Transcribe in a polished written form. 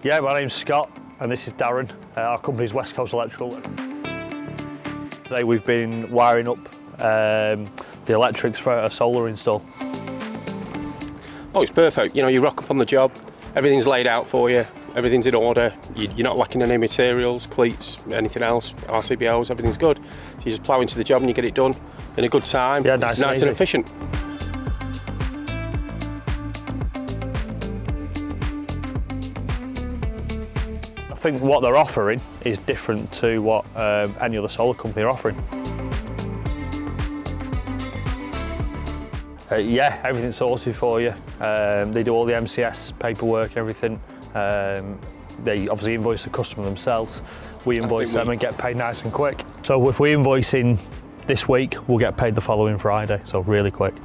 Yeah, my name's Scott and this is Darren. Our company's West Coast Electrical. Today we've been wiring up the electrics for a solar install. Oh, it's perfect. You know, you rock up on the job, everything's laid out for you, everything's in order, you're not lacking any materials, cleats, anything else, RCBOs, everything's good. So you just plough into the job and you get it done in a good time. Yeah, nice and efficient. I think what they're offering is different to what any other solar company are offering. Yeah, everything's sorted for you. They do all the MCS paperwork, everything. They obviously invoice the customer themselves. We invoice them and get paid nice and quick. So if we invoice in this week, we'll get paid the following Friday, so really quick.